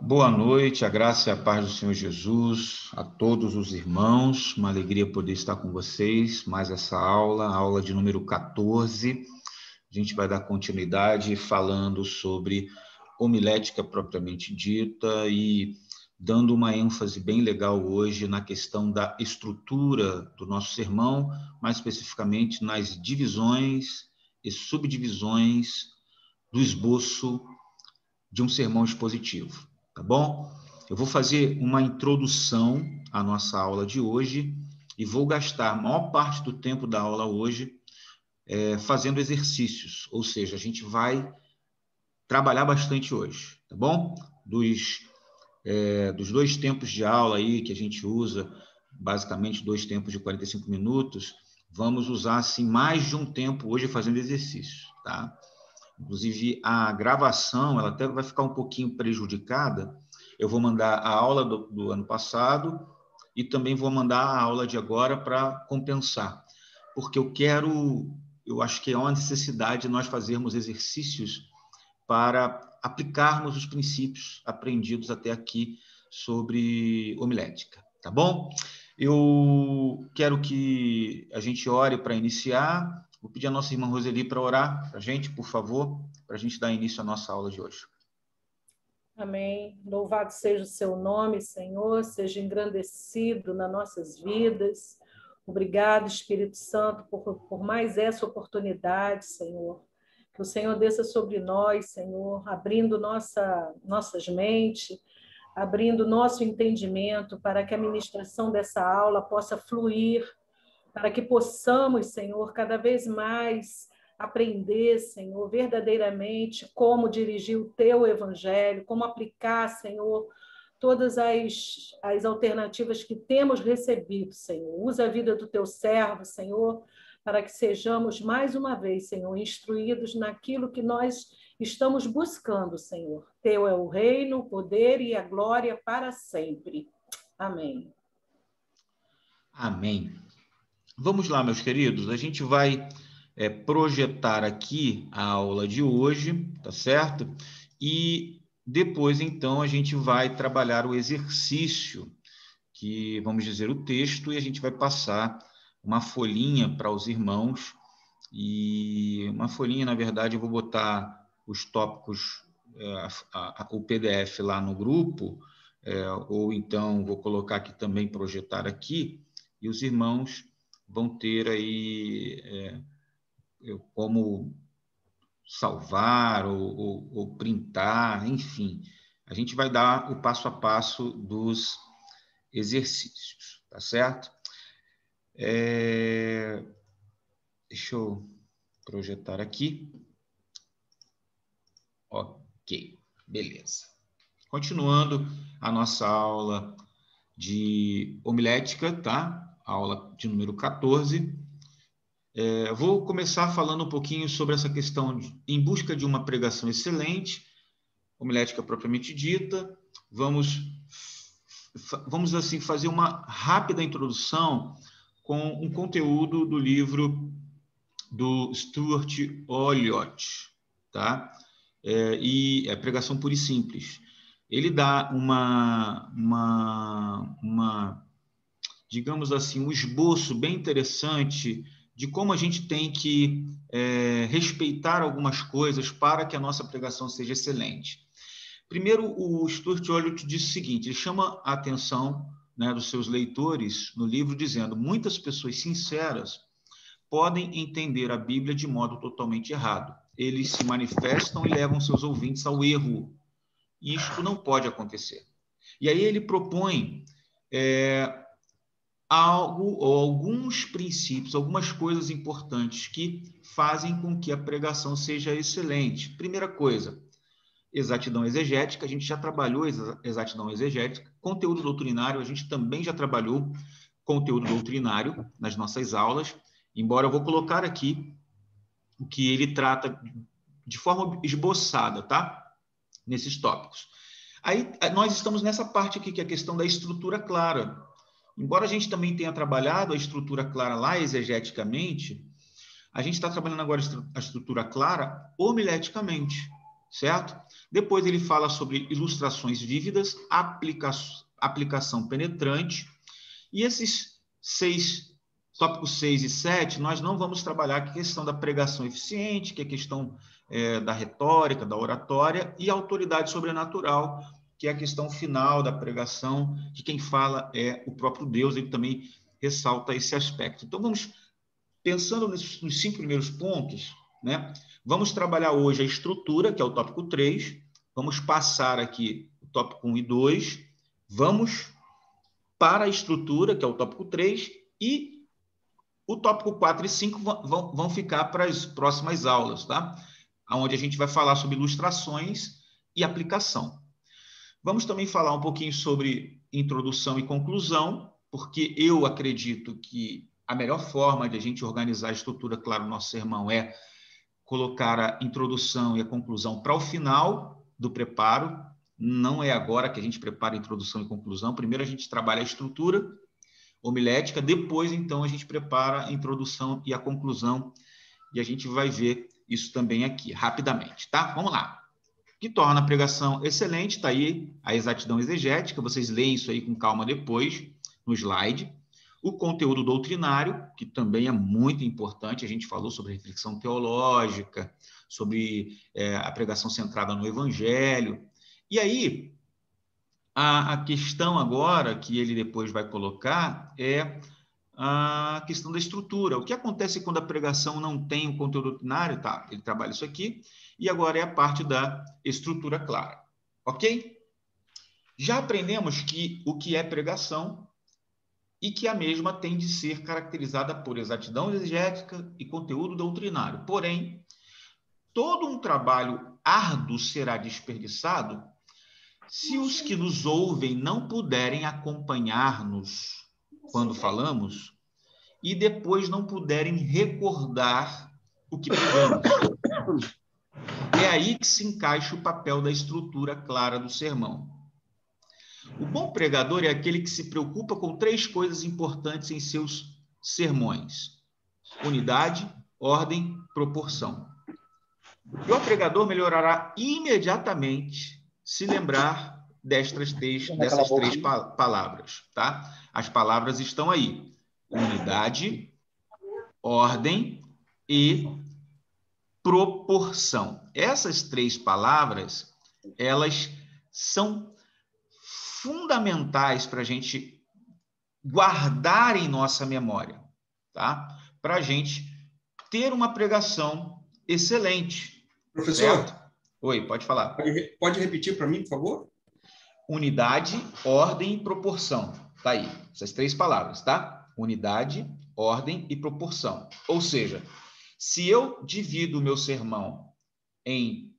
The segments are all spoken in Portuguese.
Boa noite, a graça e a paz do Senhor Jesus, a todos os irmãos, uma alegria poder estar com vocês, mais essa aula, a aula de número 14, a gente vai dar continuidade falando sobre homilética propriamente dita e dando uma ênfase bem legal hoje na questão da estrutura do nosso sermão, mais especificamente nas divisões e subdivisões do esboço de um sermão expositivo. Tá bom? Eu vou fazer uma introdução à nossa aula de hoje e vou gastar a maior parte do tempo da aula hoje fazendo exercícios, ou seja, a gente vai trabalhar bastante hoje, tá bom? Dos dois tempos de aula aí que a gente usa, basicamente 2 tempos de 45 minutos, vamos usar assim mais de um tempo hoje fazendo exercícios, tá? Inclusive, a gravação ela até vai ficar um pouquinho prejudicada. Eu vou mandar a aula do ano passado e também vou mandar a aula de agora para compensar, porque eu acho que é uma necessidade nós fazermos exercícios para aplicarmos os princípios aprendidos até aqui sobre homilética, tá bom? Eu quero que a gente ore para iniciar. Vou pedir a nossa irmã Roseli para orar para a gente, por favor, para a gente dar início à nossa aula de hoje. Amém. Louvado seja o seu nome, Senhor, seja engrandecido nas nossas vidas. Obrigado, Espírito Santo, por mais essa oportunidade, Senhor. Que o Senhor desça sobre nós, Senhor, abrindo nossas mentes, abrindo nosso entendimento para que a ministração dessa aula possa fluir, para que possamos, Senhor, cada vez mais aprender, Senhor, verdadeiramente como dirigir o teu evangelho, como aplicar, Senhor, todas as alternativas que temos recebido, Senhor. Usa a vida do teu servo, Senhor, para que sejamos mais uma vez, Senhor, instruídos naquilo que nós estamos buscando, Senhor. Teu é o reino, o poder e a glória para sempre. Amém. Amém. Vamos lá, meus queridos, a gente vai projetar aqui a aula de hoje, tá certo? E depois, então, a gente vai trabalhar o exercício, que vamos dizer o texto, e a gente vai passar uma folhinha para os irmãos, e uma folhinha, na verdade, eu vou botar os tópicos, o PDF lá no grupo, ou então vou colocar aqui também, projetar aqui, e os irmãos vão ter aí como salvar ou printar, enfim. A gente vai dar o passo a passo dos exercícios, tá certo? Deixa eu projetar aqui. Ok, beleza. Continuando a nossa aula de homilética, tá? Aula de número 14. Vou começar falando um pouquinho sobre essa questão em busca de uma pregação excelente, homilética propriamente dita. Vamos assim fazer uma rápida introdução com um conteúdo do livro do Stuart Olyott, tá? E é Pregação Pura e Simples. Ele dá digamos assim, um esboço bem interessante de como a gente tem que respeitar algumas coisas para que a nossa pregação seja excelente. Primeiro, o Stuart Olyott diz o seguinte, ele chama a atenção, né, dos seus leitores no livro, dizendo: muitas pessoas sinceras podem entender a Bíblia de modo totalmente errado. Eles se manifestam e levam seus ouvintes ao erro. Isto não pode acontecer. E aí ele propõe algo ou alguns princípios, algumas coisas importantes que fazem com que a pregação seja excelente. Primeira coisa, exatidão exegética. A gente já trabalhou exatidão exegética. Conteúdo doutrinário, a gente também já trabalhou conteúdo doutrinário nas nossas aulas, embora eu vou colocar aqui o que ele trata de forma esboçada, tá? Nesses tópicos. Aí nós estamos nessa parte aqui, que é a questão da estrutura clara. Embora a gente também tenha trabalhado a estrutura clara lá exegeticamente, a gente está trabalhando agora a estrutura clara homileticamente, certo? Depois ele fala sobre ilustrações vívidas, aplicação penetrante, e esses tópicos 6 e 7, nós não vamos trabalhar que é a questão da pregação eficiente, que é a questão da retórica, da oratória, e a autoridade sobrenatural, que é a questão final da pregação, de quem fala é o próprio Deus, ele também ressalta esse aspecto. Então, vamos, pensando nos 5 primeiros pontos, né? Vamos trabalhar hoje a estrutura, que é o tópico 3, vamos passar aqui o tópico 1 e 2, vamos para a estrutura, que é o tópico 3, e o tópico 4 e 5 vão ficar para as próximas aulas, tá? Onde a gente vai falar sobre ilustrações e aplicação. Vamos também falar um pouquinho sobre introdução e conclusão, porque eu acredito que a melhor forma de a gente organizar a estrutura, claro, do nosso sermão é colocar a introdução e a conclusão para o final do preparo. Não é agora que a gente prepara a introdução e conclusão. Primeiro a gente trabalha a estrutura homilética, depois, então, a gente prepara a introdução e a conclusão, e a gente vai ver isso também aqui, rapidamente, tá? Vamos lá. O que torna a pregação excelente, está aí a exatidão exegética, vocês leem isso aí com calma depois, no slide. O conteúdo doutrinário, que também é muito importante, a gente falou sobre reflexão teológica, sobre a pregação centrada no evangelho. E aí, a questão agora que ele depois vai colocar é a questão da estrutura. O que acontece quando a pregação não tem o conteúdo doutrinário? Tá, ele trabalha isso aqui, e agora é a parte da estrutura clara. Ok? Já aprendemos que o que é pregação e que a mesma tem de ser caracterizada por exatidão exegética e conteúdo doutrinário. Porém, todo um trabalho árduo será desperdiçado se os que nos ouvem não puderem acompanhar-nos quando falamos e depois não puderem recordar o que pregamos. É aí que se encaixa o papel da estrutura clara do sermão. O bom pregador é aquele que se preocupa com 3 coisas importantes em seus sermões: unidade, ordem, proporção. E o pregador melhorará imediatamente se lembrar dessas três palavras, tá? As palavras estão aí: unidade, ordem e proporção. Essas 3 palavras, elas são fundamentais para a gente guardar em nossa memória, tá? Para a gente ter uma pregação excelente. Professor? Certo? Oi, pode falar. Pode repetir para mim, por favor? Unidade, ordem e proporção. Tá aí, essas 3 palavras, tá? Unidade, ordem e proporção. Ou seja, se eu divido o meu sermão em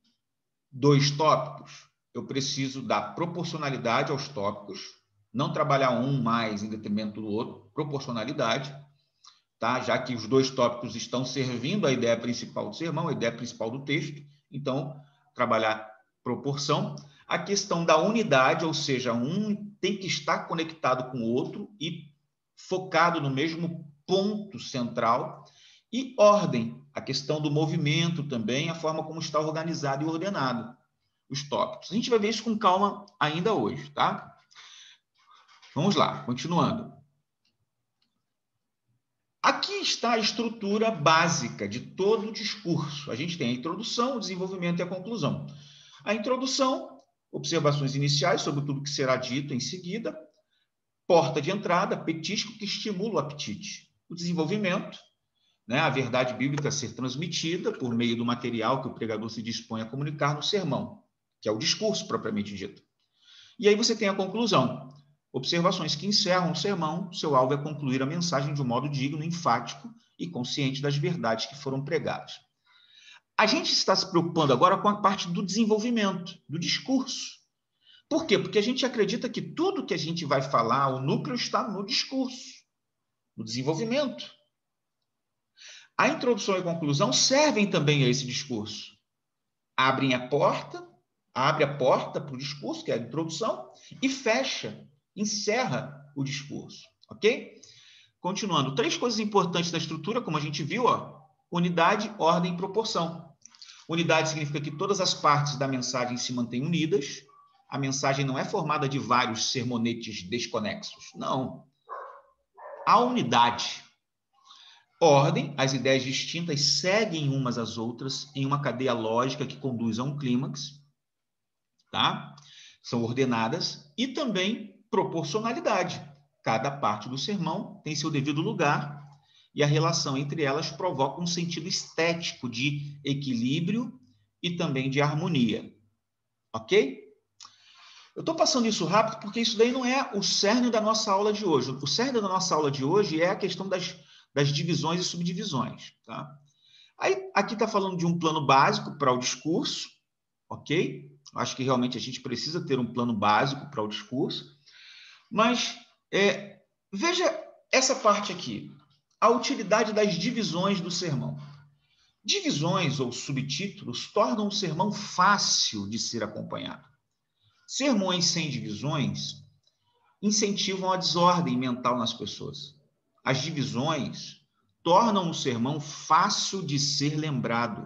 2 tópicos, eu preciso dar proporcionalidade aos tópicos, não trabalhar um mais em detrimento do outro, proporcionalidade, tá? Já que os 2 tópicos estão servindo a ideia principal do sermão, a ideia principal do texto, então, trabalhar proporção. A questão da unidade, ou seja, um tem que estar conectado com o outro e focado no mesmo ponto central. E ordem, a questão do movimento também, a forma como está organizado e ordenado os tópicos. A gente vai ver isso com calma ainda hoje, tá? Vamos lá, continuando. Aqui está a estrutura básica de todo o discurso. A gente tem a introdução, o desenvolvimento e a conclusão. A introdução, observações iniciais sobre tudo que será dito em seguida. Porta de entrada, petisco que estimula o apetite. O desenvolvimento, né, a verdade bíblica a ser transmitida por meio do material que o pregador se dispõe a comunicar no sermão, que é o discurso propriamente dito. E aí você tem a conclusão. Observações que encerram o sermão, seu alvo é concluir a mensagem de um modo digno, enfático e consciente das verdades que foram pregadas. A gente está se preocupando agora com a parte do desenvolvimento, do discurso. Por quê? Porque a gente acredita que tudo que a gente vai falar, o núcleo está no discurso, no desenvolvimento. A introdução e a conclusão servem também a esse discurso. Abre a porta para o discurso, que é a introdução, e encerra o discurso, ok? Continuando, 3 coisas importantes da estrutura, como a gente viu, ó, unidade, ordem e proporção. Unidade significa que todas as partes da mensagem se mantêm unidas. A mensagem não é formada de vários sermonetes desconexos. Não. Há unidade. Ordem, as ideias distintas seguem umas às outras em uma cadeia lógica que conduz a um clímax, tá? São ordenadas. E também proporcionalidade. Cada parte do sermão tem seu devido lugar e a relação entre elas provoca um sentido estético de equilíbrio e também de harmonia. Ok? Eu estou passando isso rápido porque isso daí não é o cerne da nossa aula de hoje. O cerne da nossa aula de hoje é a questão das divisões e subdivisões. Tá? Aí, aqui está falando de um plano básico para o discurso, ok? Acho que realmente a gente precisa ter um plano básico para o discurso. Mas veja essa parte aqui. A utilidade das divisões do sermão. Divisões ou subtítulos tornam o sermão fácil de ser acompanhado. Sermões sem divisões incentivam a desordem mental nas pessoas. As divisões tornam o sermão fácil de ser lembrado,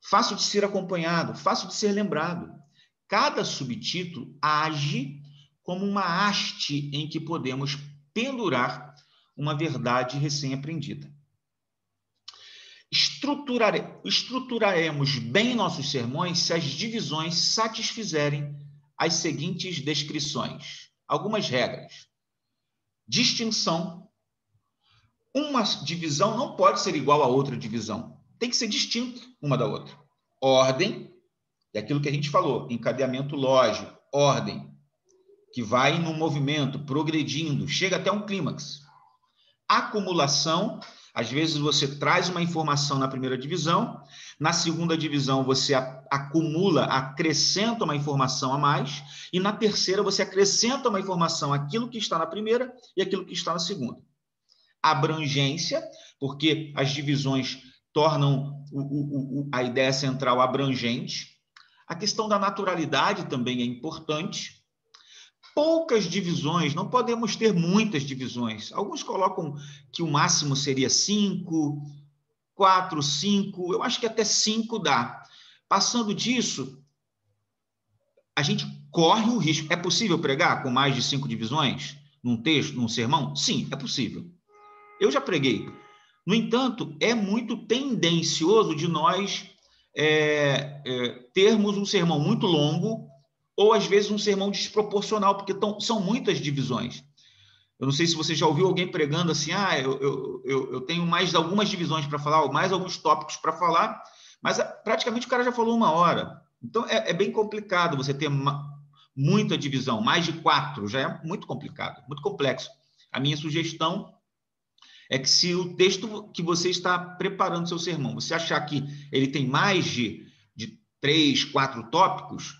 fácil de ser acompanhado, fácil de ser lembrado. Cada subtítulo age como uma haste em que podemos pendurar uma verdade recém-aprendida. Estruturaremos bem nossos sermões se as divisões satisfizerem as seguintes descrições. Algumas regras. Distinção. Uma divisão não pode ser igual a outra divisão. Tem que ser distinta uma da outra. Ordem, é aquilo que a gente falou, encadeamento lógico, ordem, que vai num movimento, progredindo, chega até um clímax. Acumulação, às vezes você traz uma informação na primeira divisão, na segunda divisão você acumula, acrescenta uma informação a mais, e na terceira você acrescenta uma informação àquilo que está na primeira e aquilo que está na segunda. Abrangência, porque as divisões tornam a ideia central abrangente. A questão da naturalidade também é importante. Poucas divisões, não podemos ter muitas divisões. Alguns colocam que o máximo seria 5, 4, 5, eu acho que até 5 dá. Passando disso, a gente corre o risco. É possível pregar com mais de 5 divisões num texto, num sermão? Sim, é possível. Eu já preguei. No entanto, é muito tendencioso de nós termos um sermão muito longo ou, às vezes, um sermão desproporcional, porque são muitas divisões. Eu não sei se você já ouviu alguém pregando assim, eu tenho mais algumas divisões para falar, ou mais alguns tópicos para falar, mas praticamente o cara já falou 1 hora. Então, é bem complicado você ter muita divisão, mais de 4, já é muito complicado, muito complexo. A minha sugestão é que se o texto que você está preparando seu sermão, você achar que ele tem mais de 3, 4 tópicos,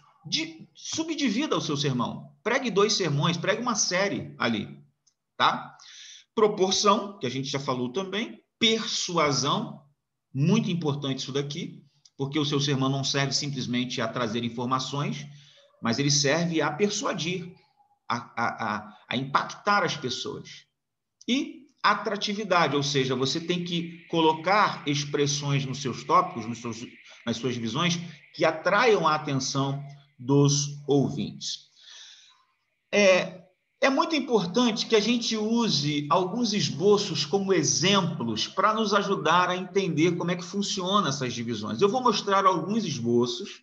subdivida o seu sermão. Pregue 2 sermões, pregue uma série ali, tá? Proporção, que a gente já falou também. Persuasão, muito importante isso daqui, porque o seu sermão não serve simplesmente a trazer informações, mas ele serve a persuadir, a impactar as pessoas. E atratividade, ou seja, você tem que colocar expressões nos seus tópicos, nas suas divisões, que atraiam a atenção dos ouvintes. É muito importante que a gente use alguns esboços como exemplos para nos ajudar a entender como é que funcionam essas divisões. Eu vou mostrar alguns esboços,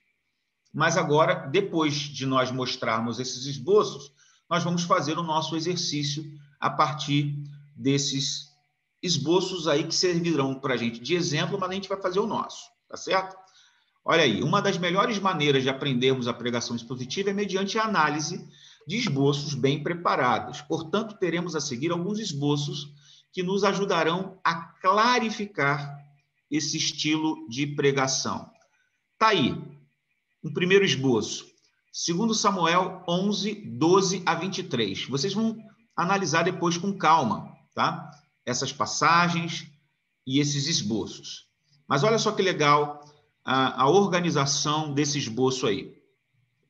mas agora, depois de nós mostrarmos esses esboços, nós vamos fazer o nosso exercício a partir desses esboços aí que servirão para a gente de exemplo, mas a gente vai fazer o nosso, tá certo? Olha aí, uma das melhores maneiras de aprendermos a pregação expositiva é mediante a análise de esboços bem preparados. Portanto, teremos a seguir alguns esboços que nos ajudarão a clarificar esse estilo de pregação. Tá aí, um primeiro esboço. 2 Samuel 11, 12 a 23. Vocês vão analisar depois com calma, tá? Essas passagens e esses esboços. Mas olha só que legal a organização desse esboço aí.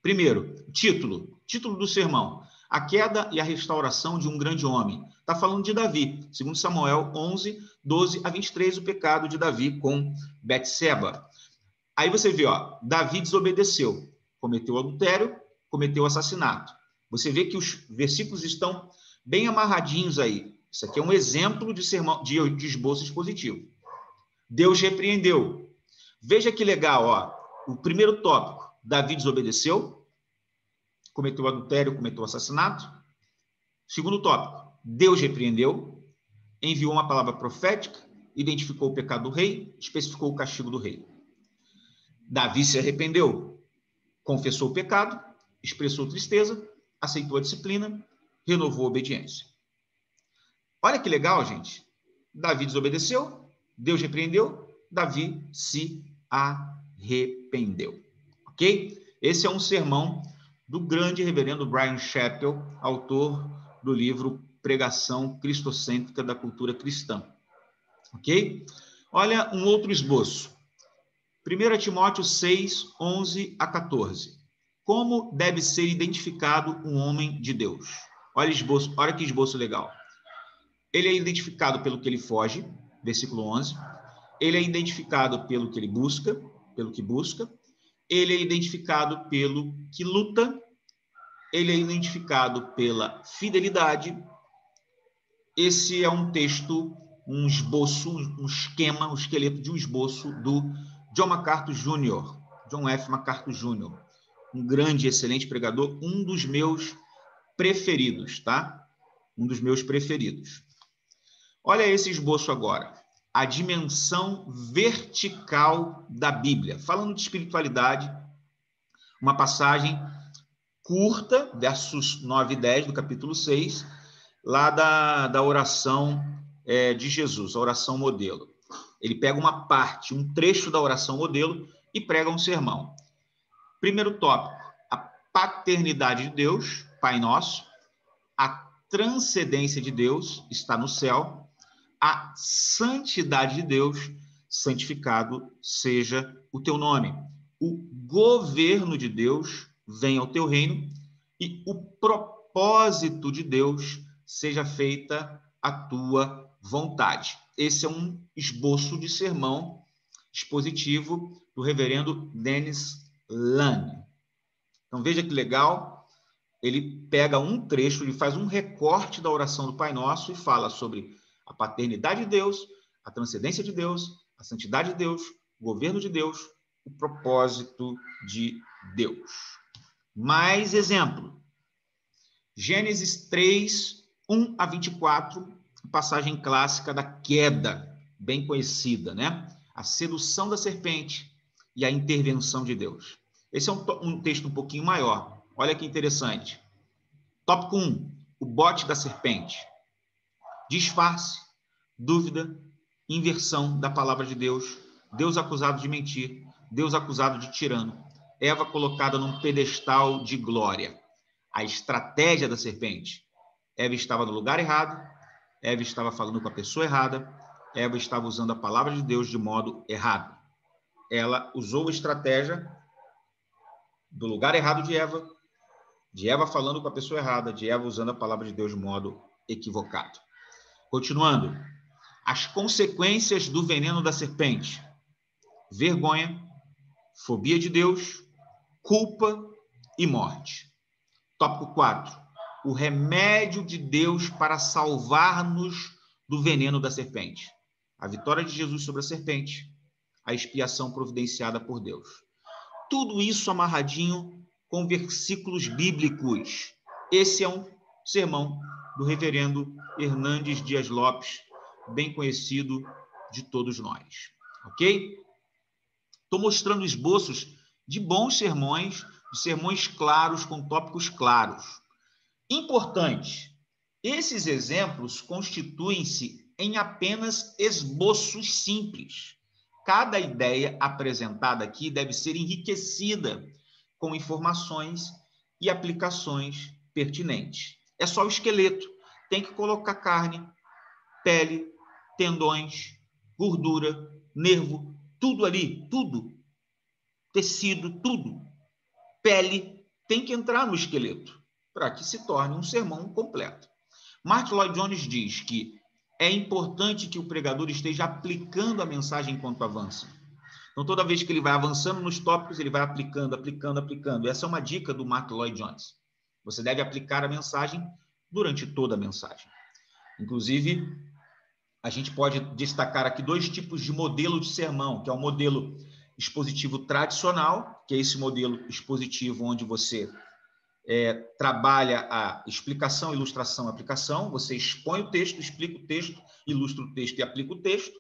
Primeiro, título do sermão. A queda e a restauração de um grande homem. Está falando de Davi. 2 Samuel 11, 12 a 23, o pecado de Davi com Betseba. Aí você vê, ó, Davi desobedeceu, cometeu adultério, cometeu assassinato. Você vê que os versículos estão bem amarradinhos aí. Isso aqui é um exemplo de sermão, de esboço expositivo. Deus repreendeu. Veja que legal, ó. O primeiro tópico, Davi desobedeceu, cometeu adultério, cometeu assassinato. Segundo tópico, Deus repreendeu, enviou uma palavra profética, identificou o pecado do rei, especificou o castigo do rei. Davi se arrependeu, confessou o pecado, expressou tristeza, aceitou a disciplina, renovou a obediência. Olha que legal, gente. Davi desobedeceu, Deus repreendeu, Davi se arrependeu. Ok? Esse é um sermão do grande reverendo Bryan Chapell, autor do livro Pregação Cristocêntrica da Cultura Cristã. Ok? Olha um outro esboço. 1 Timóteo 6, 11 a 14. Como deve ser identificado um homem de Deus? Olha esboço, olha que esboço legal. Ele é identificado pelo que ele foge, versículo 11. Ele é identificado pelo que ele busca, pelo que busca. Ele é identificado pelo que luta. Ele é identificado pela fidelidade. Esse é um texto, um esboço, um esquema, um esqueleto de um esboço do John MacArthur Jr., John F. MacArthur Jr., um grande, excelente pregador, um dos meus preferidos, tá? Um dos meus preferidos. Olha esse esboço agora. A dimensão vertical da Bíblia. Falando de espiritualidade, uma passagem curta, versos 9 e 10 do capítulo 6, lá da oração de Jesus, a oração modelo. Ele pega uma parte, um trecho da oração modelo e prega um sermão. Primeiro tópico, a paternidade de Deus, Pai Nosso, a transcendência de Deus, está no céu, a santidade de Deus, santificado seja o teu nome. O governo de Deus, venha ao teu reino, e o propósito de Deus, seja feita a tua vontade. Esse é um esboço de sermão expositivo do reverendo Dennis Lane. Então veja que legal, ele pega um trecho, ele faz um recorte da oração do Pai Nosso e fala sobre a paternidade de Deus, a transcendência de Deus, a santidade de Deus, o governo de Deus, o propósito de Deus. Mais exemplo. Gênesis 3, 1 a 24, passagem clássica da queda, bem conhecida, né? A sedução da serpente e a intervenção de Deus. Esse é um texto um pouquinho maior. Olha que interessante. Tópico 1, o bote da serpente. Disfarce, dúvida, inversão da palavra de Deus, Deus acusado de mentir, Deus acusado de tirano, Eva colocada num pedestal de glória. A estratégia da serpente. Eva estava no lugar errado, Eva estava falando com a pessoa errada, Eva estava usando a palavra de Deus de modo errado. Ela usou a estratégia do lugar errado de Eva falando com a pessoa errada, de Eva usando a palavra de Deus de modo equivocado. Continuando. As consequências do veneno da serpente. Vergonha, fobia de Deus, culpa e morte. Tópico 4. O remédio de Deus para salvar-nos do veneno da serpente. A vitória de Jesus sobre a serpente. A expiação providenciada por Deus. Tudo isso amarradinho com versículos bíblicos. Esse é um sermão do reverendo Hernandes Dias Lopes, bem conhecido de todos nós. Ok? Estou mostrando esboços de bons sermões, de sermões claros, com tópicos claros. Importante, esses exemplos constituem-se em apenas esboços simples. Cada ideia apresentada aqui deve ser enriquecida com informações e aplicações pertinentes. É só o esqueleto. Tem que colocar carne, pele, tendões, gordura, nervo, tudo ali, tudo. Tecido, tudo. Pele, tem que entrar no esqueleto para que se torne um sermão completo. Martin Lloyd Jones diz que é importante que o pregador esteja aplicando a mensagem enquanto avança. Então, toda vez que ele vai avançando nos tópicos, ele vai aplicando, aplicando, aplicando. Essa é uma dica do Mark Lloyd Jones. Você deve aplicar a mensagem durante toda a mensagem. Inclusive, a gente pode destacar aqui 2 tipos de modelo de sermão, que é o modelo expositivo tradicional, que é esse modelo expositivo onde você trabalha a explicação, ilustração, aplicação. Você expõe o texto, explica o texto, ilustra o texto e aplica o texto.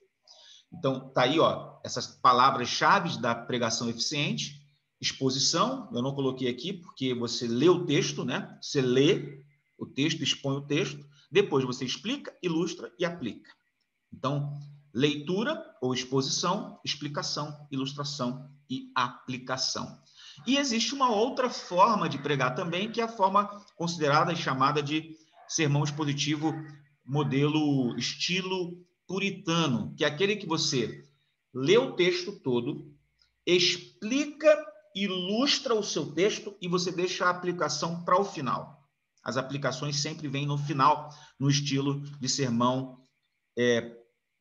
Então, tá aí, ó, essas palavras-chave da pregação eficiente. Exposição, eu não coloquei aqui porque você lê o texto, né? Você lê o texto, expõe o texto, depois você explica, ilustra e aplica. Então, leitura ou exposição, explicação, ilustração e aplicação. E existe uma outra forma de pregar também, que é a forma considerada e chamada de sermão expositivo modelo estilo puritano, que é aquele que você lê o texto todo, explica, ilustra o seu texto e você deixa a aplicação para o final. As aplicações sempre vêm no final, no estilo de sermão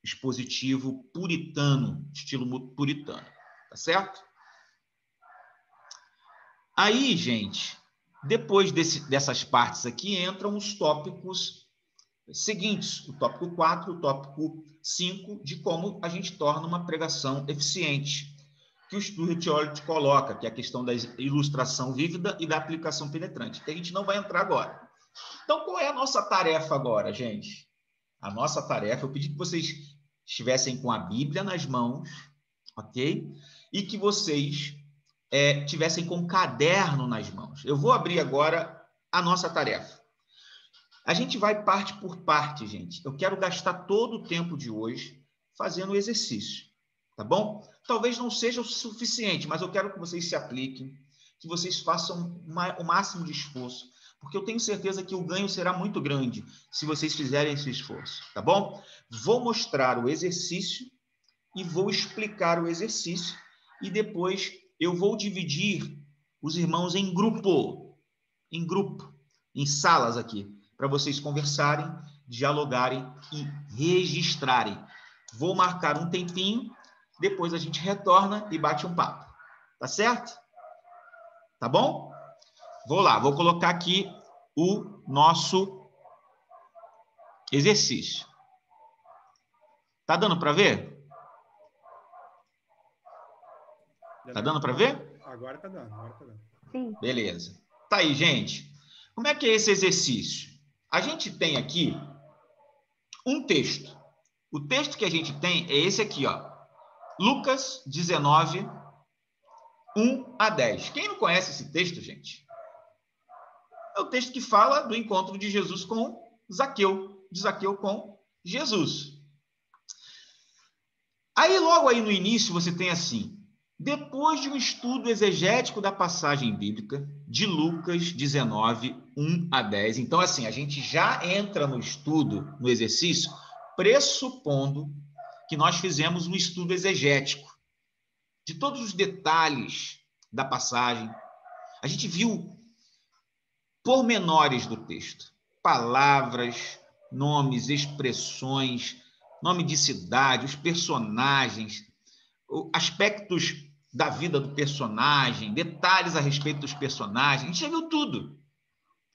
expositivo puritano, estilo puritano, tá certo? Aí, gente, depois dessas partes aqui, entram os tópicos seguintes, o tópico 4, o tópico 5, de como a gente torna uma pregação eficiente, que o Stuart Hall coloca, que é a questão da ilustração vívida e da aplicação penetrante, que a gente não vai entrar agora. Então, qual é a nossa tarefa agora, gente? A nossa tarefa, eu pedi que vocês estivessem com a Bíblia nas mãos, ok? E que vocês tivessem com um caderno nas mãos. Eu vou abrir agora a nossa tarefa. A gente vai parte por parte, gente. Eu quero gastar todo o tempo de hoje fazendo o exercício, tá bom? Talvez não seja o suficiente, mas eu quero que vocês se apliquem, que vocês façam o máximo de esforço, porque eu tenho certeza que o ganho será muito grande se vocês fizerem esse esforço, tá bom? Vou mostrar o exercício e vou explicar o exercício e depois eu vou dividir os irmãos em grupo, em salas aqui, para vocês conversarem, dialogarem e registrarem. Vou marcar um tempinho, depois a gente retorna e bate um papo. Tá certo? Tá bom? Vou lá, vou colocar aqui o nosso exercício. Tá dando para ver? Tá dando para ver? Agora tá dando, agora tá dando. Sim. Beleza. Tá aí, gente. Como é que é esse exercício? A gente tem aqui um texto. O texto que a gente tem é esse aqui, ó. Lucas 19, 1 a 10. Quem não conhece esse texto, gente? É o texto que fala do encontro de Jesus com Zaqueu, de Zaqueu com Jesus. Aí, logo aí no início, você tem assim: depois de um estudo exegético da passagem bíblica de Lucas 19, 1 a 10. Então, assim, a gente já entra no estudo, no exercício, pressupondo que nós fizemos um estudo exegético de todos os detalhes da passagem. A gente viu pormenores do texto, palavras, nomes, expressões, nome de cidade, os personagens, aspectos da vida do personagem, detalhes a respeito dos personagens. A gente já viu tudo.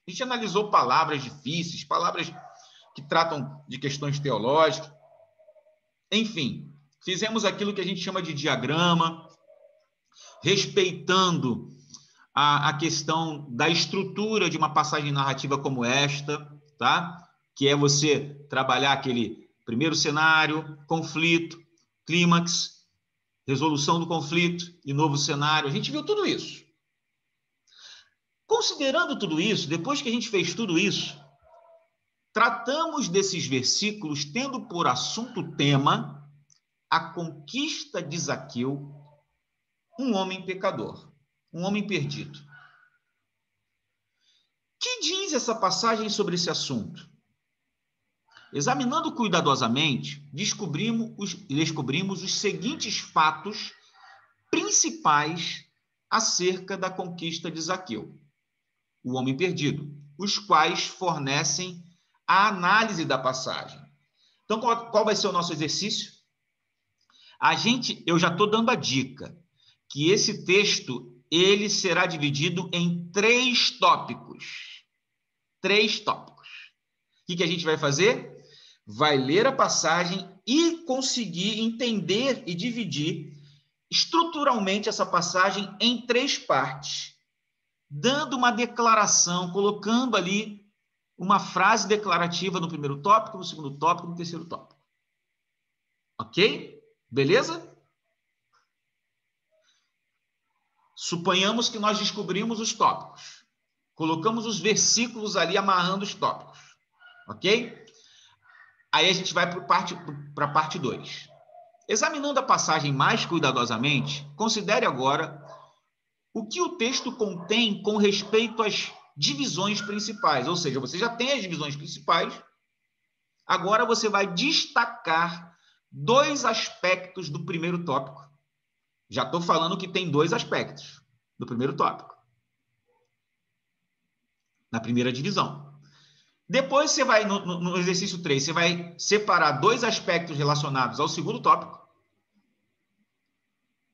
A gente analisou palavras difíceis, palavras que tratam de questões teológicas. Enfim, fizemos aquilo que a gente chama de diagrama, respeitando a questão da estrutura de uma passagem narrativa como esta, tá? Que é você trabalhar aquele primeiro cenário, conflito, clímax, resolução do conflito e novo cenário. A gente viu tudo isso. Considerando tudo isso, depois que a gente fez tudo isso, tratamos desses versículos tendo por assunto tema a conquista de Zaqueu, um homem pecador, um homem perdido. Que diz essa passagem sobre esse assunto? Examinando cuidadosamente, descobrimos os seguintes fatos principais acerca da conquista de Zaqueu, o homem perdido, os quais fornecem a análise da passagem. Então, qual vai ser o nosso exercício? Eu já estou dando a dica que esse texto ele será dividido em 3 tópicos. 3 tópicos. O que a gente vai fazer? Vai ler a passagem e conseguir entender e dividir estruturalmente essa passagem em 3 partes, dando uma declaração, colocando ali uma frase declarativa no primeiro tópico, no segundo tópico, no terceiro tópico. Ok? Beleza? Suponhamos que nós descobrimos os tópicos. Colocamos os versículos ali amarrando os tópicos. Ok? Aí a gente vai para a parte 2. Examinando a passagem mais cuidadosamente, considere agora o que o texto contém com respeito às divisões principais. Ou seja, você já tem as divisões principais, agora você vai destacar 2 aspectos do primeiro tópico. Já estou falando que tem 2 aspectos do primeiro tópico, na primeira divisão. Depois você vai, no exercício 3, você vai separar 2 aspectos relacionados ao segundo tópico.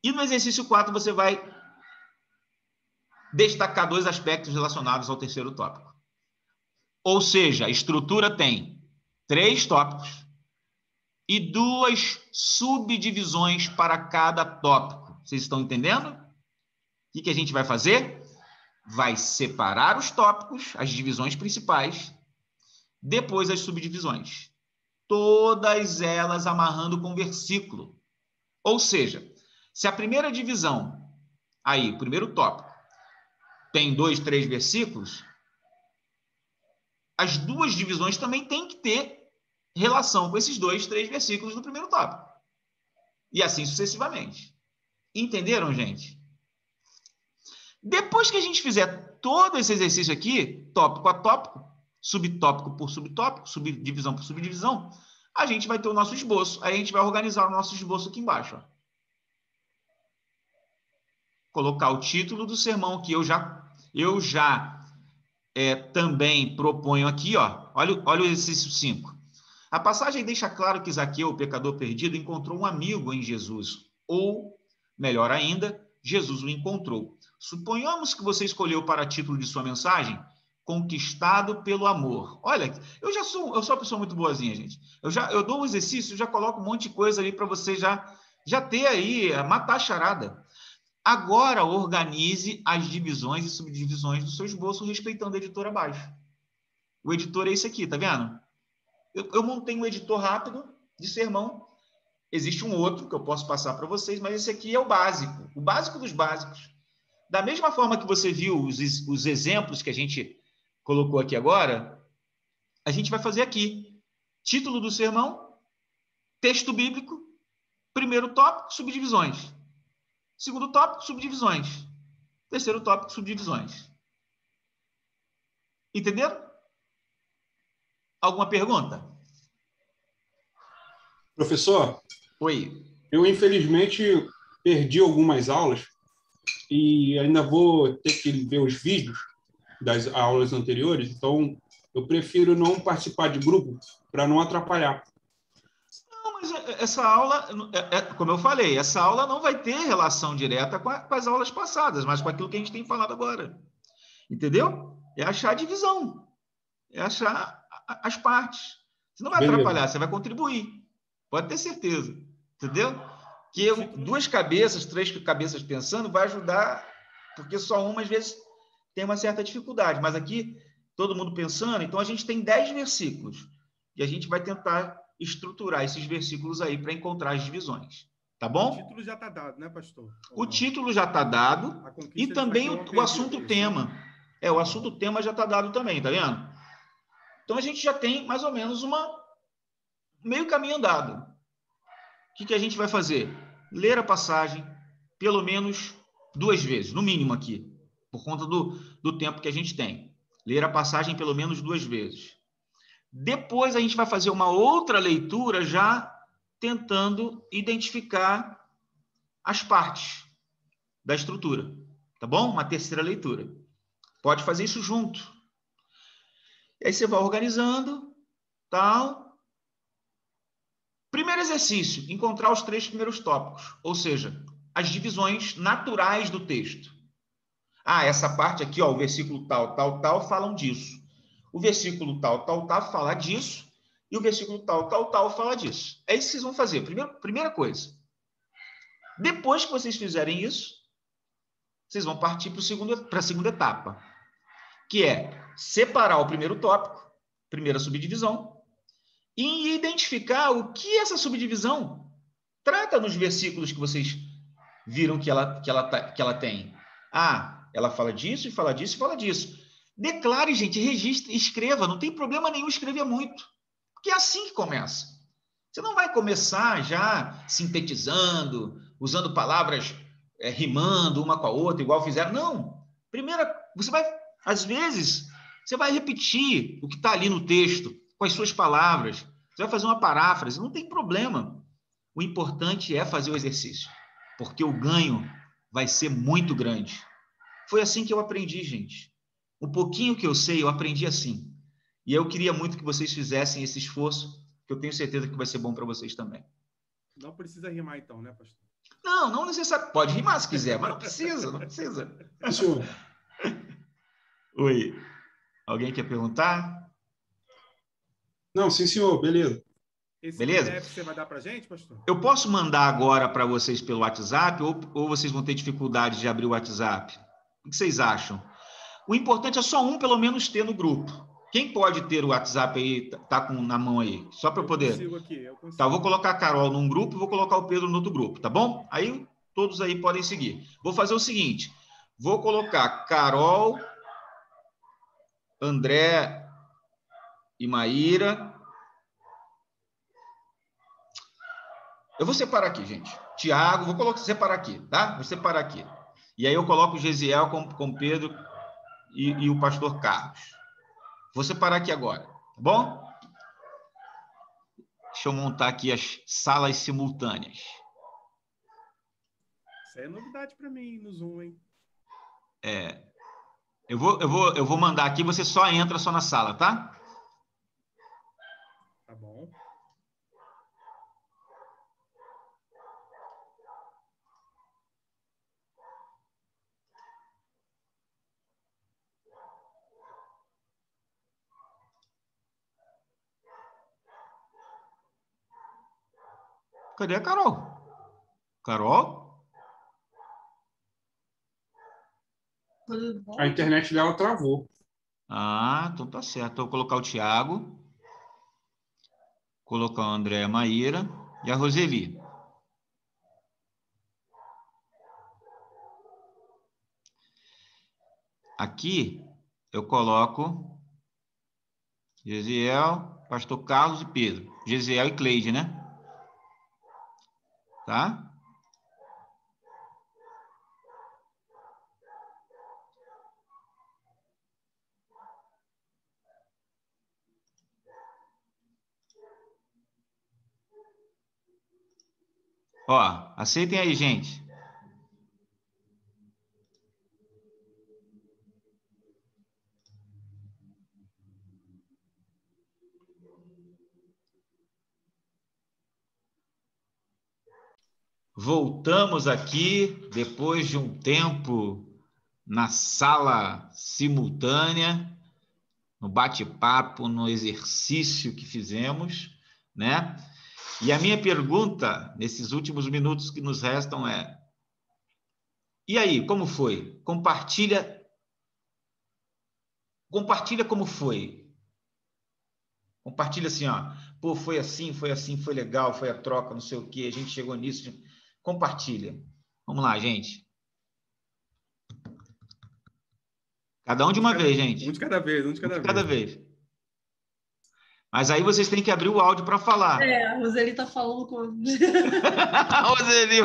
E no exercício 4, você vai destacar 2 aspectos relacionados ao terceiro tópico. Ou seja, a estrutura tem 3 tópicos e 2 subdivisões para cada tópico. Vocês estão entendendo? O que a gente vai fazer? Vai separar os tópicos, as divisões principais, depois as subdivisões. Todas elas amarrando com versículo. Ou seja, se a primeira divisão, aí, o primeiro tópico, tem 2, 3 versículos, as 2 divisões também têm que ter relação com esses 2, 3 versículos do primeiro tópico. E assim sucessivamente. Entenderam, gente? Depois que a gente fizer todo esse exercício aqui, tópico a tópico, subtópico por subtópico, subdivisão por subdivisão, a gente vai ter o nosso esboço. Aí a gente vai organizar o nosso esboço aqui embaixo. Ó. Colocar o título do sermão que eu já também proponho aqui. Ó. Olha o exercício 5. A passagem deixa claro que Zaqueu, o pecador perdido, encontrou um amigo em Jesus. Ou, melhor ainda, Jesus o encontrou. Suponhamos que você escolheu para título de sua mensagem Conquistado pelo Amor. Olha, eu sou uma pessoa muito boazinha, gente. Eu dou um exercício, já coloco um monte de coisa ali para você já ter aí, matar a charada. Agora, organize as divisões e subdivisões do seu esboço, respeitando o editor abaixo. O editor é esse aqui, tá vendo? Eu montei um editor rápido de sermão. Existe um outro que eu posso passar para vocês, mas esse aqui é o básico dos básicos. Da mesma forma que você viu os exemplos que a gente colocou aqui agora, a gente vai fazer aqui. Título do sermão, texto bíblico, primeiro tópico, subdivisões. Segundo tópico, subdivisões. Terceiro tópico, subdivisões. Entenderam? Alguma pergunta? Professor, Oi. eu infelizmente perdi algumas aulas e ainda vou ter que ver os vídeos das aulas anteriores, então eu prefiro não participar de grupo para não atrapalhar. Não, mas essa aula, como eu falei, essa aula não vai ter relação direta com as aulas passadas, mas com aquilo que a gente tem falado agora. Entendeu? É achar a divisão. É achar as partes. Você não vai atrapalhar, você vai contribuir. Pode ter certeza. Entendeu? Que 2 cabeças, 3 cabeças pensando vai ajudar, porque só uma, às vezes, tem uma certa dificuldade. Mas aqui, todo mundo pensando, então a gente tem 10 versículos. E a gente vai tentar estruturar esses versículos aí para encontrar as divisões. Tá bom? O título já está dado, né, pastor? O título já está dado e também o assunto-tema. O assunto-tema já está dado também, tá vendo? Então, a gente já tem mais ou menos meio caminho andado. O que a gente vai fazer? Ler a passagem pelo menos 2 vezes, no mínimo aqui, por conta do tempo que a gente tem. Ler a passagem pelo menos 2 vezes. Depois a gente vai fazer uma outra leitura já tentando identificar as partes da estrutura, tá bom? Uma terceira leitura. Pode fazer isso junto. E aí você vai organizando, tal. Primeiro exercício, encontrar os 3 primeiros tópicos, ou seja, as divisões naturais do texto. Ah, essa parte aqui, ó, o versículo tal, tal, tal, falam disso. O versículo tal, tal, tal, fala disso. E o versículo tal, tal, tal, fala disso. É isso que vocês vão fazer. Primeira coisa. Depois que vocês fizerem isso, vocês vão partir para a segunda etapa, que é separar o primeiro tópico, primeira subdivisão, e identificar o que essa subdivisão trata nos versículos que vocês viram que ela tem. Ah, ela fala disso, e fala disso, e fala disso. Declare, gente, registre, escreva. Não tem problema nenhum escrever muito. Porque é assim que começa. Você não vai começar já sintetizando, usando palavras rimando uma com a outra, igual fizeram. Não. Primeiro, às vezes, você vai repetir o que está ali no texto, com as suas palavras. Você vai fazer uma paráfrase. Não tem problema. O importante é fazer o exercício. Porque o ganho vai ser muito grande. Foi assim que eu aprendi, gente. O pouquinho que eu sei, eu aprendi assim. E eu queria muito que vocês fizessem esse esforço, que eu tenho certeza que vai ser bom para vocês também. Não precisa rimar, então, né, pastor? Não, não necessariamente. Pode rimar se quiser, mas não precisa, não precisa. Senhor. Oi. Alguém quer perguntar? Não, sim, senhor. Beleza. Esse Beleza? PDF você vai dar para a gente, pastor? Eu posso mandar agora para vocês pelo WhatsApp ou vocês vão ter dificuldade de abrir o WhatsApp? O que vocês acham? O importante é só um, pelo menos, ter no grupo. Quem pode ter o WhatsApp aí, tá na mão aí? Só para eu poder. Consigo aqui, eu consigo. Tá, eu vou colocar a Carol num grupo e vou colocar o Pedro no outro grupo, tá bom? Aí todos aí podem seguir. Vou fazer o seguinte: vou colocar Carol, André e Maíra. Eu vou separar aqui, gente. Tiago, vou separar aqui, tá? Vou separar aqui. E aí eu coloco o Gesiel com o Pedro e o pastor Carlos. Vou separar aqui agora, tá bom? Deixa eu montar aqui as salas simultâneas. Isso aí é novidade para mim no Zoom, hein? Eu vou mandar aqui, você só entra só na sala, tá? Tá bom. Cadê a Carol? Carol? A internet dela travou. Ah, então tá certo. Então, eu vou colocar o Tiago, colocar o André, a Maíra e a Roseli. Aqui eu coloco Gesiel, pastor Carlos e Pedro. Gesiel e Cleide, né? Tá? Ó, aceitem aí, gente. Voltamos aqui depois de um tempo na sala simultânea, no bate-papo, no exercício que fizemos, né? E a minha pergunta, nesses últimos minutos que nos restam é: e aí, como foi? Compartilha como foi. Compartilha assim, ó. Pô, foi assim, foi legal, foi a troca, não sei o quê, a gente chegou nisso. Compartilha. Vamos lá, gente. Cada um de uma vez, gente. Um de cada vez, Um de cada vez. Mas aí vocês têm que abrir o áudio para falar. A Roseli está falando com... Roseli.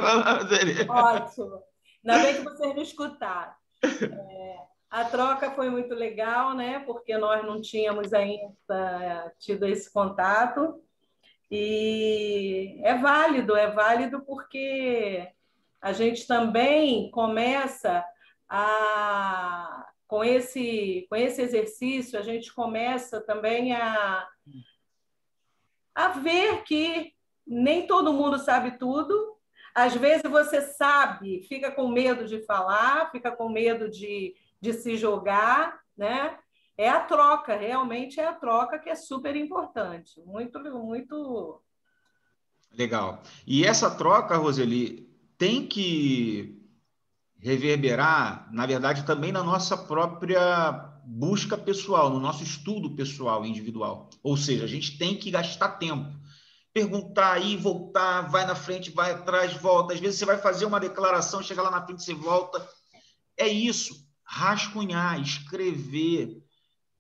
Ótimo. Ainda bem que vocês me escutaram. A troca foi muito legal, né? Porque nós não tínhamos ainda tido esse contato. E é válido porque a gente também começa com esse exercício, a gente começa também a ver que nem todo mundo sabe tudo. Às vezes você sabe, fica com medo de falar, fica com medo de se jogar, né? É a troca, realmente é a troca que é super importante. Muito, muito. Legal. E essa troca, Roseli, tem que reverberar, na verdade, também na nossa própria busca pessoal, no nosso estudo pessoal, individual. Ou seja, a gente tem que gastar tempo. Perguntar aí, voltar, vai na frente, vai atrás, volta. Às vezes você vai fazer uma declaração, chega lá na frente, você volta. É isso. Rascunhar, escrever.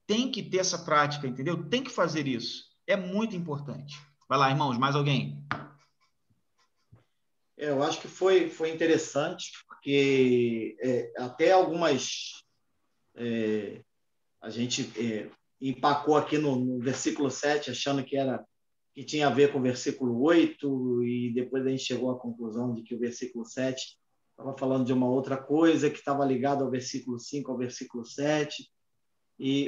Tem que ter essa prática, entendeu? Tem que fazer isso. É muito importante. Vai lá, irmãos, mais alguém? Eu acho que foi interessante, porque até algumas. A gente empacou aqui no versículo 7, achando que tinha a ver com o versículo 8, e depois a gente chegou à conclusão de que o versículo 7 estava falando de uma outra coisa, que estava ligado ao versículo 5, ao versículo 7.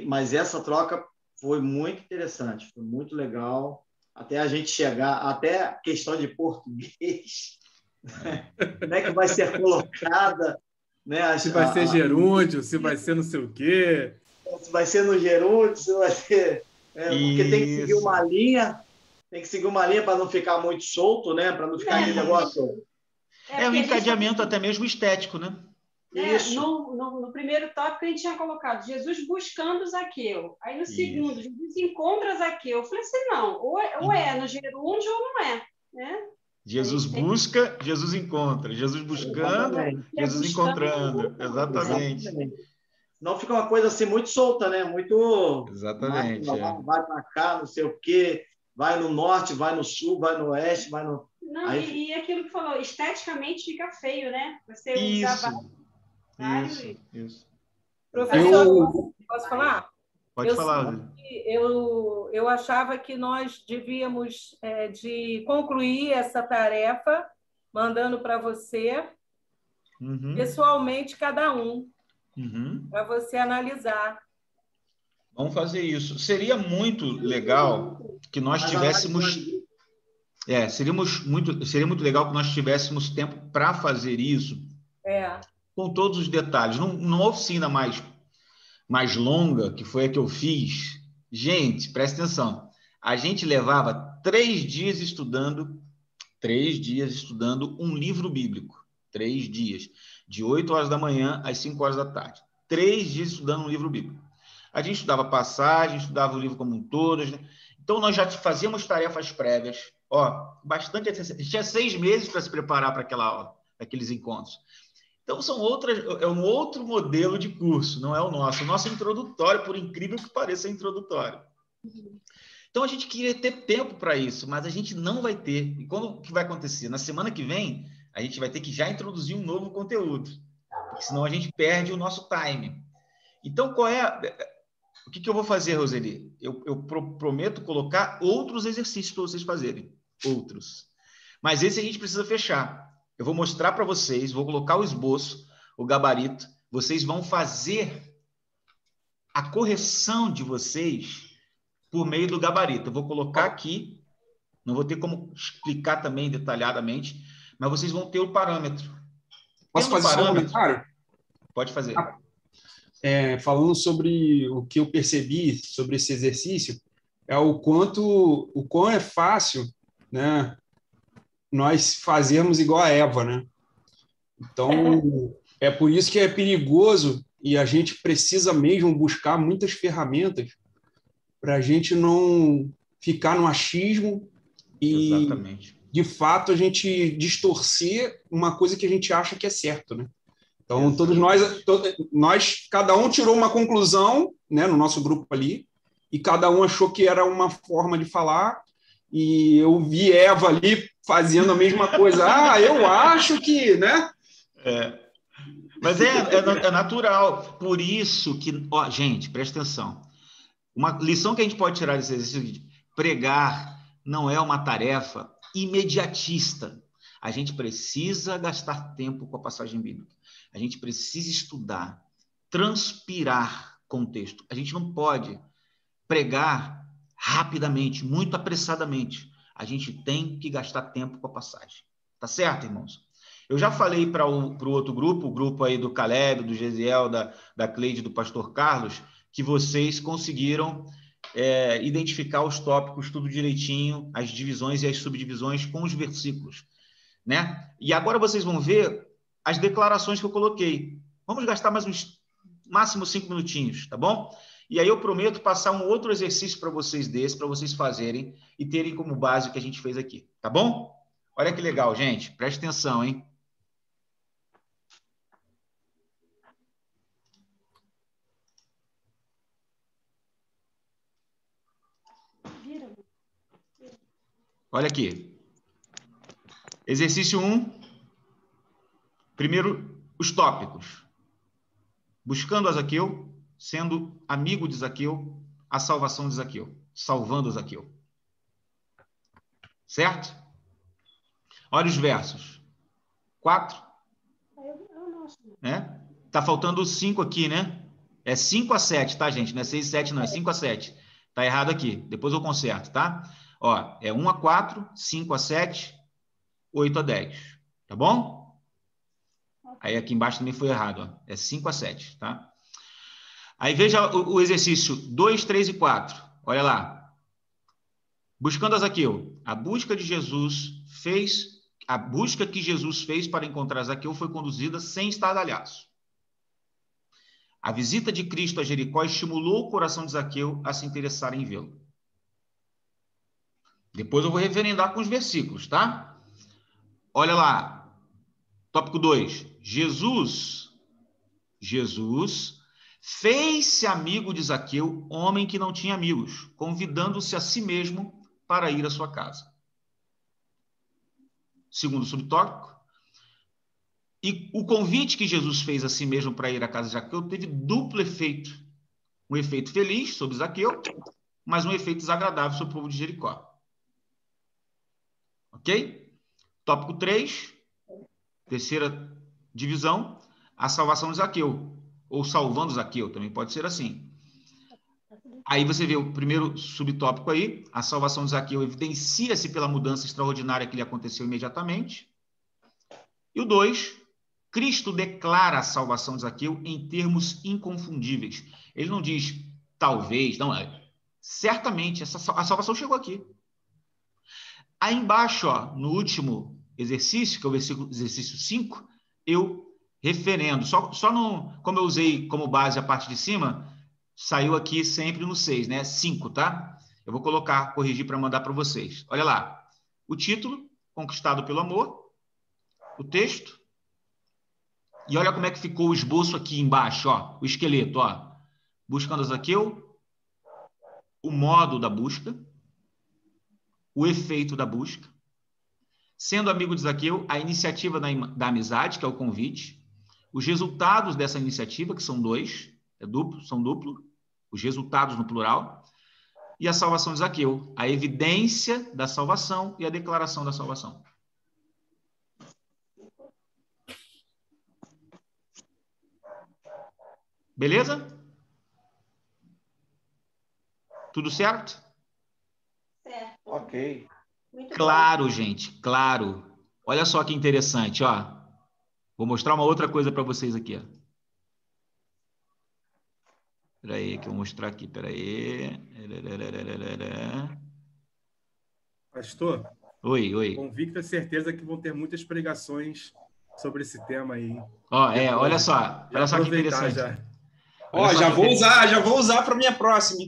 Mas essa troca foi muito interessante, foi muito legal, até a gente chegar, até a questão de português, como é que vai ser colocada, né? Se vai ser gerúndio, se vai ser não sei o quê. Se vai ser no gerúndio, se vai ser... porque tem que seguir uma linha, para não ficar muito solto, né? Para não ficar aquele negócio... É um encadeamento até mesmo estético, né? Isso. No primeiro tópico, a gente tinha colocado Jesus buscando Zaqueu. Aí, no segundo, Jesus encontra Zaqueu. Eu falei assim, não, ou é no gerúndio ou não é, né? Jesus busca, Jesus encontra. Jesus buscando, Jesus encontrando. Exatamente. Não fica uma coisa assim muito solta, né? Muito... Exatamente. Vai para cá, não sei o quê, vai no norte, vai no sul, vai no oeste, vai no... Não, aí... e aquilo que falou, esteticamente fica feio, né? Você usava... Isso. Professor, posso falar? Pode falar. Eu achava que nós devíamos de concluir essa tarefa mandando para você, pessoalmente, cada um, para você analisar. Vamos fazer isso. Seria muito legal que nós tivéssemos... seria muito legal que nós tivéssemos tempo para fazer isso. Com todos os detalhes. Numa oficina mais longa, que foi a que eu fiz, gente, presta atenção, a gente levava 3 dias estudando um livro bíblico. 3 dias. De 8 horas da manhã às 5 horas da tarde. 3 dias estudando um livro bíblico. A gente estudava passagem, estudava o livro como um todo. Então, nós já fazíamos tarefas prévias. Bastante. A gente tinha 6 meses para se preparar para aquela aula, para aqueles encontros. Então, é um outro modelo de curso, não é o nosso. O nosso é introdutório, por incrível que pareça, é introdutório. Então, a gente queria ter tempo para isso, mas a gente não vai ter. E quando que vai acontecer? Na semana que vem, a gente vai ter que já introduzir um novo conteúdo, porque senão a gente perde o nosso time. Então, o que eu vou fazer, Roseli? Eu prometo colocar outros exercícios para vocês fazerem. Outros. Mas esse a gente precisa fechar. Eu vou mostrar para vocês, vou colocar o esboço, o gabarito. Vocês vão fazer a correção de vocês por meio do gabarito. Eu vou colocar aqui, não vou ter como explicar também detalhadamente, mas vocês vão ter o parâmetro. Posso fazer só um comentário? Pode fazer. Falando sobre o que eu percebi sobre esse exercício, é o quão é fácil, né, nós fazermos igual a Eva, né? Então, é por isso que é perigoso e a gente precisa mesmo buscar muitas ferramentas para a gente não ficar no achismo e, exatamente, de fato, a gente distorcer uma coisa que a gente acha que é certo, né? Então, nós, cada um tirou uma conclusão, né, no nosso grupo ali, e cada um achou que era uma forma de falar, e eu vi Eva ali fazendo a mesma coisa. Eu acho que, né? Mas é natural. Por isso que... gente, presta atenção. Uma lição que a gente pode tirar desse exercício de pregar não é uma tarefa imediatista. A gente precisa gastar tempo com a passagem bíblica. A gente precisa estudar, transpirar contexto. A gente não pode pregar rapidamente, muito apressadamente. A gente tem que gastar tempo com a passagem. Tá certo, irmãos? Eu já falei para o outro grupo, o grupo aí do Caleb, do Gesiel, da Cleide, do pastor Carlos, que vocês conseguiram identificar os tópicos tudo direitinho, as divisões e as subdivisões com os versículos, né? E agora vocês vão ver as declarações que eu coloquei. Vamos gastar mais uns máximo 5 minutinhos, tá bom? E aí eu prometo passar um outro exercício para vocês para vocês fazerem e terem como base o que a gente fez aqui, tá bom? Olha que legal, gente. Preste atenção, hein? Olha aqui. Exercício 1. Primeiro, os tópicos. Buscando a Zaqueu, sendo amigo de Zaqueu, a salvação de Zaqueu, salvando Zaqueu. Certo? Olha os versos. 4. Né? Tá faltando 5 aqui, né? É 5 a 7, tá, gente? Não é 6 a 7, não. É 5 a 7. Tá errado aqui. Depois eu conserto, tá? Ó, é 1 a 4, 5 a 7, 8 a 10. Tá bom? Aí aqui embaixo também foi errado, ó. É 5 a 7, tá? Aí veja o exercício 2, 3 e 4. Olha lá. Buscando a Zaqueu. A busca que Jesus fez para encontrar Zaqueu foi conduzida sem estardalhaço. A visita de Cristo a Jericó estimulou o coração de Zaqueu a se interessar em vê-lo. Depois eu vou referendar com os versículos, tá? Olha lá. Tópico 2. Jesus fez-se amigo de Zaqueu, homem que não tinha amigos, convidando-se a si mesmo para ir à sua casa. Segundo subtópico. E o convite que Jesus fez a si mesmo para ir à casa de Zaqueu teve duplo efeito. Um efeito feliz sobre Zaqueu, mas um efeito desagradável sobre o povo de Jericó. Ok? Tópico 3, terceira divisão, a salvação de Zaqueu, ou salvando Zaqueu, também pode ser assim. Aí você vê o primeiro subtópico aí, a salvação de Zaqueu evidencia-se pela mudança extraordinária que lhe aconteceu imediatamente. E o 2, Cristo declara a salvação de Zaqueu em termos inconfundíveis. Ele não diz talvez, não, certamente a salvação chegou aqui. Aí embaixo, ó, no último exercício, que é o exercício 5, eu referendo. Só no, como eu usei como base a parte de cima, saiu aqui sempre no 6, né? 5, tá? Eu vou corrigir para mandar para vocês. Olha lá. O título, Conquistado pelo Amor. O texto. E olha como é que ficou o esboço aqui embaixo, ó. O esqueleto, ó. Buscando a Zaqueu. O modo da busca. O efeito da busca. Sendo amigo de Zaqueu, a iniciativa da amizade, que é o convite. Os resultados dessa iniciativa, que são 2, são duplo, os resultados no plural, e a salvação de Zaqueu, a evidência da salvação e a declaração da salvação. Beleza? Tudo certo? Certo. Ok. Muito Claro, bom. gente, claro. Olha só que interessante, ó. Vou mostrar uma outra coisa para vocês aqui, ó. Espera aí, que eu vou mostrar aqui, espera aí. Pastor, Oi. convicta certeza que vão ter muitas pregações sobre esse tema aí. Ó, Depois, olha só que aproveitar interessante. já. Ó, já vou usar para minha próxima.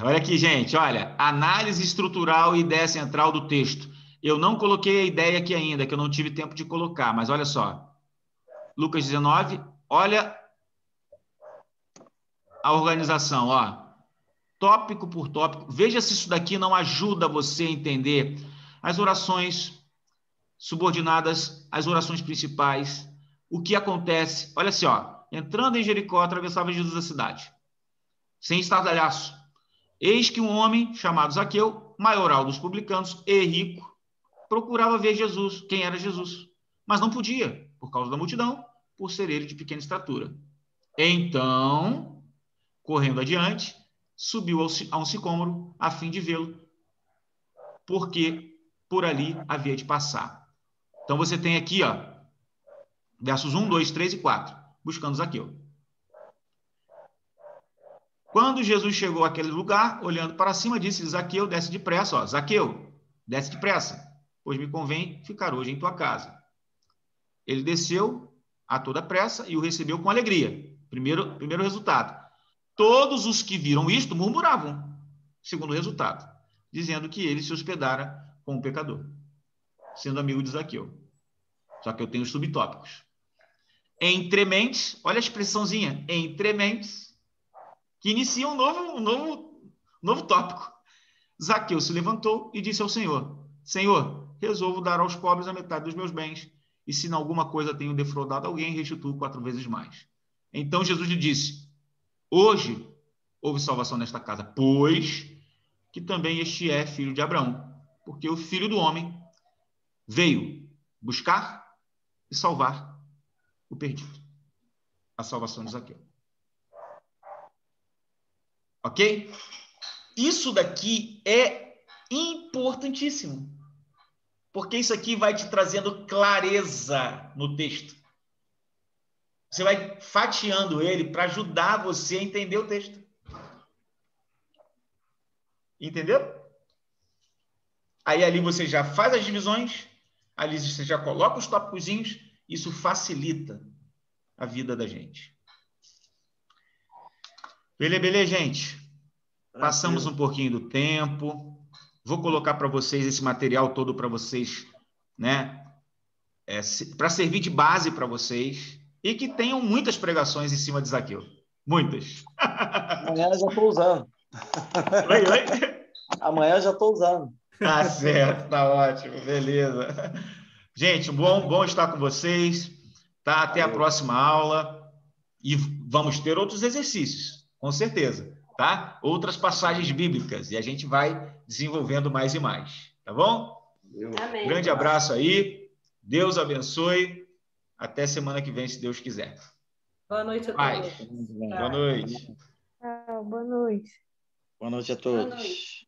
Olha aqui, gente, olha, análise estrutural e ideia central do texto. Eu não coloquei a ideia aqui ainda, que eu não tive tempo de colocar, mas olha só. Lucas 19, olha a organização, ó. Tópico por tópico. Veja se isso daqui não ajuda você a entender as orações subordinadas às orações principais. O que acontece? Olha assim, ó. Entrando em Jericó, atravessava Jesus a cidade. Sem estardalhaço. Eis que um homem chamado Zaqueu, maioral dos publicanos e rico, procurava ver Jesus, quem era Jesus. Mas não podia, por causa da multidão, por ser ele de pequena estatura. Então, correndo adiante, subiu a um sicômoro a fim de vê-lo, porque por ali havia de passar. Então você tem aqui, ó, versos 1, 2, 3 e 4, buscando Zaqueu. Quando Jesus chegou àquele lugar, olhando para cima, disse: Zaqueu, desce depressa. Ó, Zaqueu, desce depressa, pois me convém ficar hoje em tua casa. Ele desceu a toda pressa e o recebeu com alegria. Primeiro resultado. Todos os que viram isto murmuravam. Segundo resultado, dizendo que ele se hospedara com o pecador, sendo amigo de Zaqueu. Só que eu tenho os subtópicos. Entre mentes, olha a expressãozinha, entre mentes, que inicia um novo tópico. Zaqueu se levantou e disse ao Senhor: Senhor, resolvo dar aos pobres a metade dos meus bens, e se em alguma coisa tenho defraudado alguém, restituo 4 vezes mais. Então Jesus lhe disse: hoje houve salvação nesta casa, pois que também este é filho de Abraão, porque o Filho do Homem veio buscar e salvar o perdido. A salvação de Zaqueu. Ok? Isso daqui é importantíssimo, porque isso aqui vai te trazendo clareza no texto. Você vai fatiando ele para ajudar você a entender o texto. Entendeu? Aí ali você já faz as divisões, ali você já coloca os tópicozinhos, isso facilita a vida da gente. Beleza, gente? Passamos um pouquinho do tempo. Vou colocar para vocês esse material todo para vocês, né? Para servir de base para vocês e que tenham muitas pregações em cima de Zaqueu. Muitas. Amanhã já estou usando. Oi? Amanhã já estou usando. Tá certo, tá ótimo, beleza. Gente, bom estar com vocês. Tá? Até a próxima aula. E vamos ter outros exercícios, com certeza. Tá? Outras passagens bíblicas. E a gente vai desenvolvendo mais e mais. Tá bom? Amém. Grande abraço aí. Deus abençoe. Até semana que vem, se Deus quiser. Boa noite a todos. Boa noite. Boa noite. Boa noite a todos.